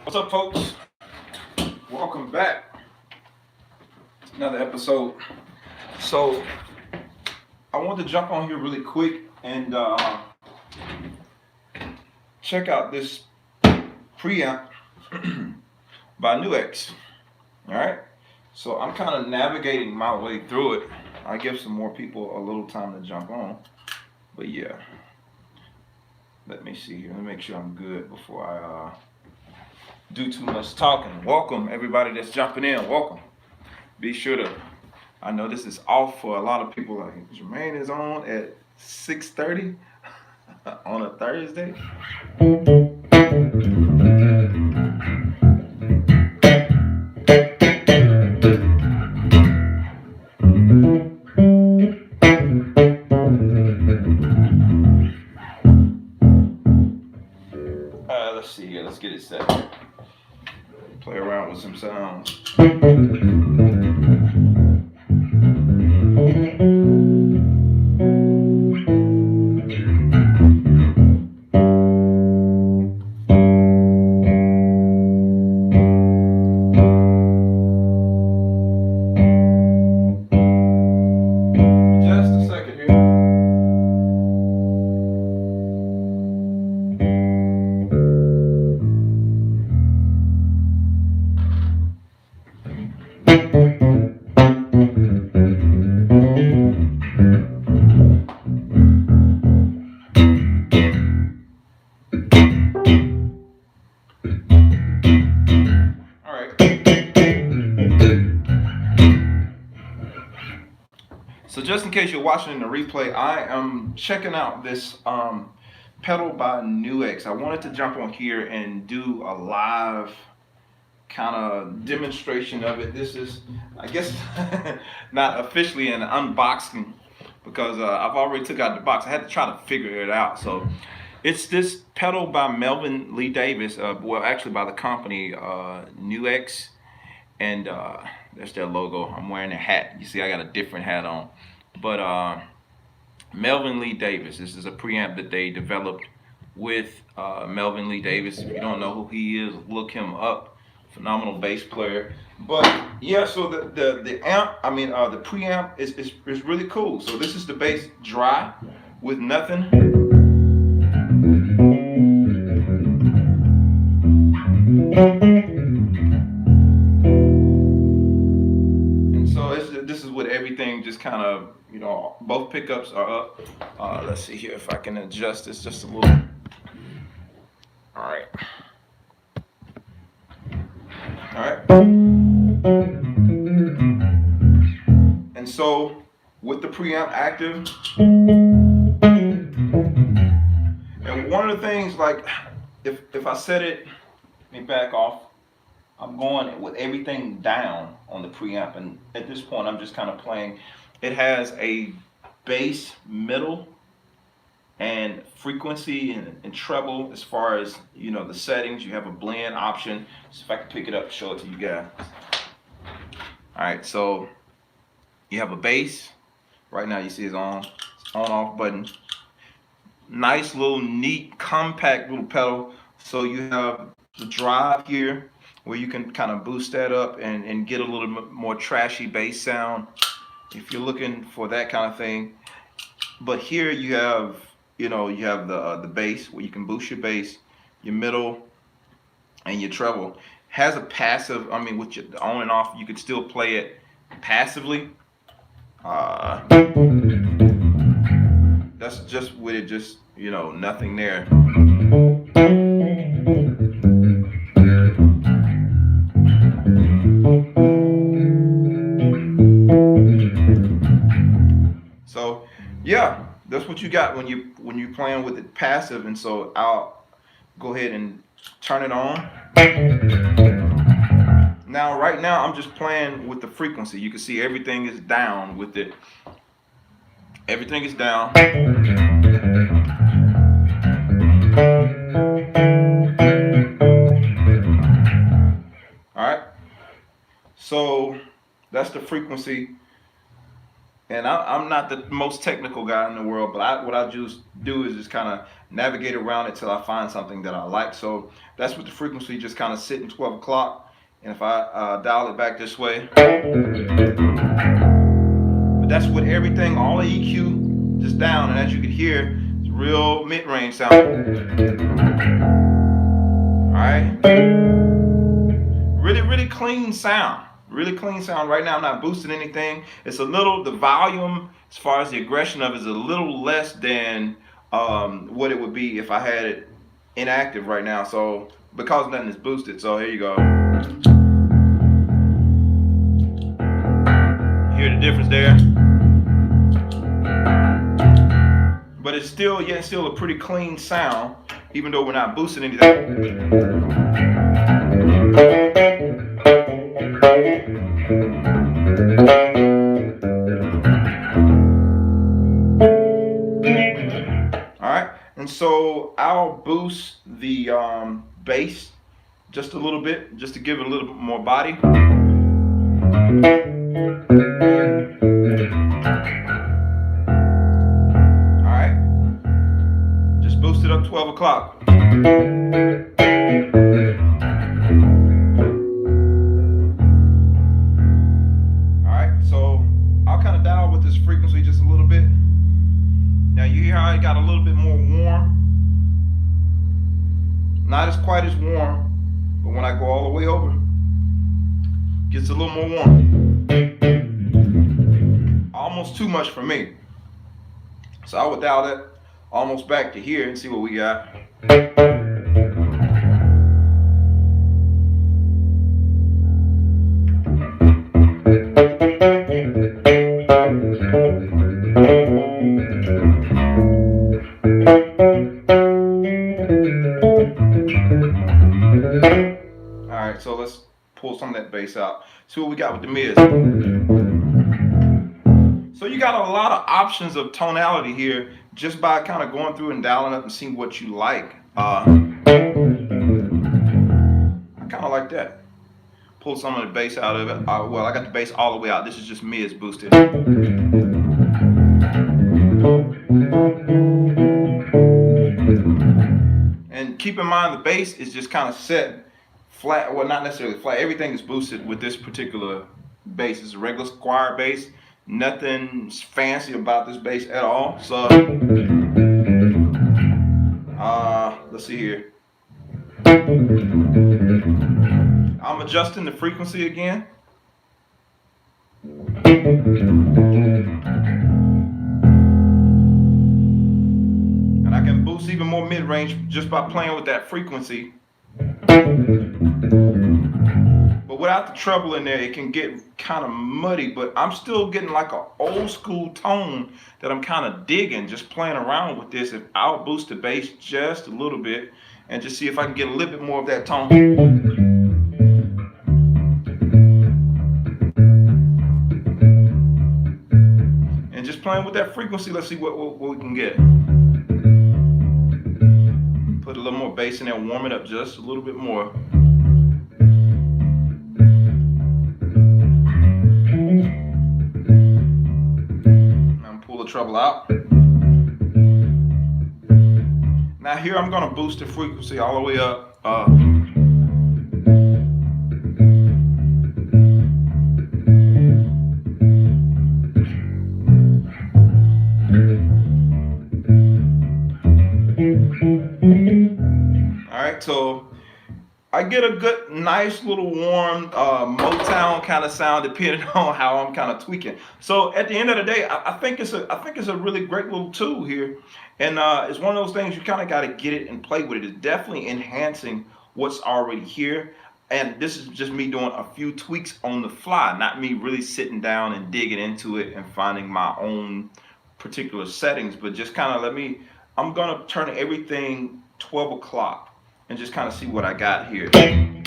What's up, folks? Welcome back. Another episode. So, I want to jump on here really quick and check out this preamp by NUX. All right. So I'm kind of navigating my way through it. I give some more people a little time to jump on, but yeah. Let me see here. Let me make sure I'm good before I do too much talking. Welcome everybody that's jumping in. Welcome. Be sure to. I know this is off for a lot of people. Like Jermaine is on at 6:30 on a Thursday. Let's see here. Let's get it set. Play around with some sounds. So just in case you're watching in the replay, I am checking out this pedal by NUX. I wanted to jump on here and do a live kind of demonstration of it. This is, I guess, not officially an unboxing because I've already took out the box. I had to try to figure it out. So it's this pedal by Melvin Lee Davis, well actually by the company NUX, and there's their logo. I'm wearing a hat. You see I got a different hat on. But Melvin Lee Davis, this is a preamp that they developed with Melvin Lee Davis. If you don't know who he is, look him up. Phenomenal bass player. But yeah, so the amp, I mean the preamp is really cool. So this is the bass dry with nothing. And so this is with everything just kind of, you know, both pickups are up. Let's see here if I can adjust this just a little. All right. All right. And so with the preamp active, and one of the things, like if I set it, let me back off. I'm going with everything down on the preamp, and at this point I'm just kind of playing. It has a bass, middle, and frequency and treble as far as, you know, the settings. You have a blend option. So if I can pick it up and show it to you guys. All right, so you have a bass. Right now you see it's on off button. Nice little neat compact little pedal. So you have the drive here where you can kind of boost that up and get a little bit more trashy bass sound if you're looking for that kind of thing. But here you have, you know, you have the bass where you can boost your bass, your middle, and your treble. Has a passive, I mean, with your on and off, you could still play it passively. That's just with it, just, you know, nothing there. So yeah, that's what you got when you're playing with it passive. And so I'll go ahead and turn it on. Now right now I'm just playing with the frequency. You can see everything is down with it. Everything is down. All right, so that's the frequency. And I'm not the most technical guy in the world, but what I just do is just kind of navigate around it till I find something that I like. So that's what the frequency just kind of sitting 12 o'clock. And if I dial it back this way, but that's with everything, all the EQ just down. And as you can hear, it's real mid-range sound. All right, really clean sound. Really clean sound. Right now I'm not boosting anything. It's a little, the volume as far as the aggression of it is a little less than what it would be if I had it inactive right now. So because nothing is boosted, so here you go. Hear the difference there? But it's still, yeah, it's still a pretty clean sound, even though we're not boosting anything. Alright, and so I'll boost the bass just a little bit, just to give it a little bit more body. Alright, just boost it up 12 o'clock. Frequency just a little bit. Now you hear how it got a little bit more warm. Not as quite as warm, but when I go all the way over, it gets a little more warm. Almost too much for me. So I would dial that almost back to here and see what we got. Alright, so let's pull some of that bass out. See what we got with the mids. So you got a lot of options of tonality here just by kind of going through and dialing up and seeing what you like. I kind of like that. Pull some of the bass out of it. Well, I got the bass all the way out. This is just mids boosted. And keep in mind the bass is just kind of set flat, well not necessarily flat, everything is boosted with this particular bass. It's a regular square bass, nothing fancy about this bass at all. So let's see here. I'm adjusting the frequency again. And I can boost even more mid-range just by playing with that frequency. But without the treble in there, it can get kind of muddy, but I'm still getting like an old school tone that I'm kind of digging just playing around with this. If I'll boost the bass just a little bit and just see if I can get a little bit more of that tone. And just playing with that frequency, let's see what we can get. Put a little more bass in there, warm it up just a little bit more. I'm pull the treble out. Now here I'm gonna boost the frequency all the way up. Alright, so I get a good, nice little warm Motown kind of sound depending on how I'm kind of tweaking. So at the end of the day, I think it's a really great little tool here, and it's one of those things you kind of got to get it and play with it. It's definitely enhancing what's already here, and this is just me doing a few tweaks on the fly, not me really sitting down and digging into it and finding my own particular settings, but just kind of I'm gonna turn everything 12 o'clock. And just kind of see what I got here. In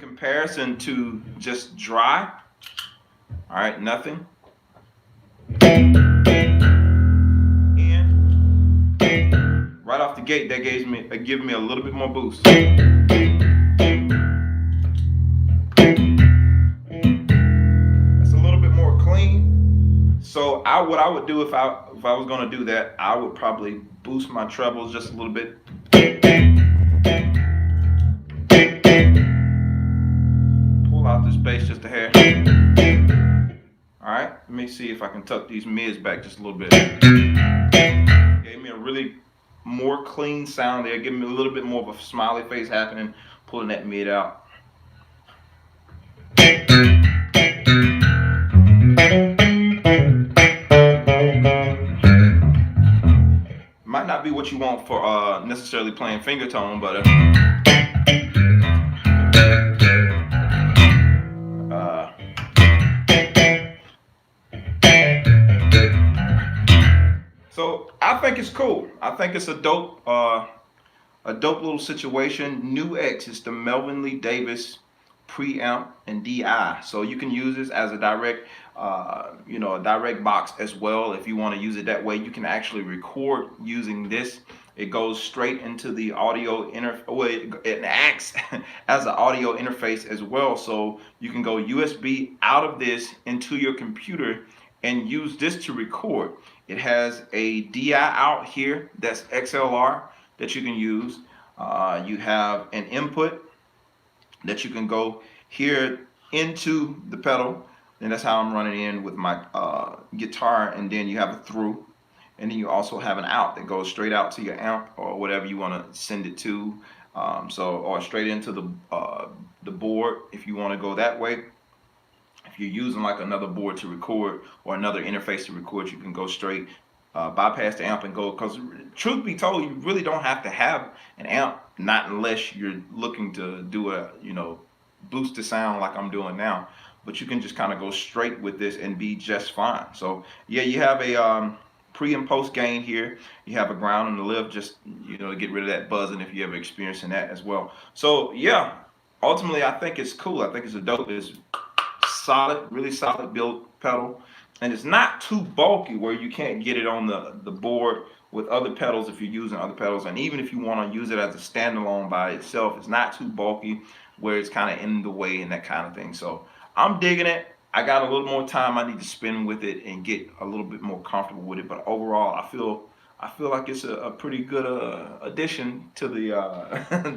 comparison to just dry, all right, nothing. And right off the gate, that gives me a little bit more boost. That's a little bit more clean. what I would do if I was gonna do that, I would probably boost my trebles just a little bit. Pull out this bass just a hair. All right, let me see if I can tuck these mids back just a little bit. Gave me a really more clean sound there. Give me a little bit more of a smiley face happening, pulling that mid out. Might not be what you want for necessarily playing finger tone, but so I think it's cool. I think it's a dope little situation. NUX is the Melvin Lee Davis preamp and DI, so you can use this as a direct a direct box as well. If you want to use it that way, you can actually record using this. It goes straight into the audio it acts as an audio interface as well, so you can go USB out of this into your computer and use this to record. It has a DI out here that's XLR that you can use. You have an input that you can go here into the pedal, and that's how I'm running in with my guitar. And then you have a through, and then you also have an out that goes straight out to your amp or whatever you want to send it to, or straight into the board if you want to go that way. If you're using like another board to record or another interface to record, you can go straight, bypass the amp and go, because truth be told, you really don't have to have an amp, not unless you're looking to do a, boost the sound like I'm doing now. But you can just kind of go straight with this and be just fine. So yeah, you have a pre and post gain here. You have a ground and the lift, just to get rid of that buzzing if you ever experiencing that as well. So yeah, ultimately I think it's cool. I think it's a dope, it's solid, really solid build pedal, and it's not too bulky where you can't get it on the board with other pedals if you're using other pedals. And even if you want to use it as a standalone by itself, it's not too bulky where it's kind of in the way and that kind of thing. So I'm digging it. I got a little more time I need to spend with it and get a little bit more comfortable with it, but overall I feel like it's a pretty good addition to the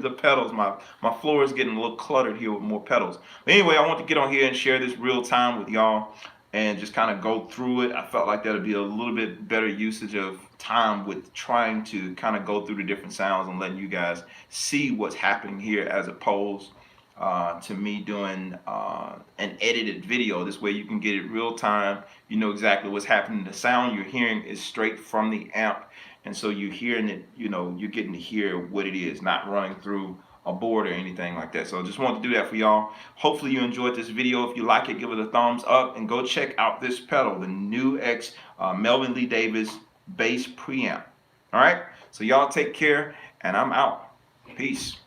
the pedals. My floor is getting a little cluttered here with more pedals. But anyway, I want to get on here and share this real time with y'all and just kind of go through it. I felt like that would be a little bit better usage of time with trying to kind of go through the different sounds and letting you guys see what's happening here as opposed to me doing an edited video. This way you can get it real time. You know exactly what's happening. The sound you're hearing is straight from the amp, and so you're hearing it, you're getting to hear what it is, not running through a board or anything like that. So I just wanted to do that for y'all. Hopefully you enjoyed this video. If you like it, give it a thumbs up and go check out this pedal, the NUX Melvin Lee Davis bass preamp. All right, so y'all take care, and I'm out. Peace.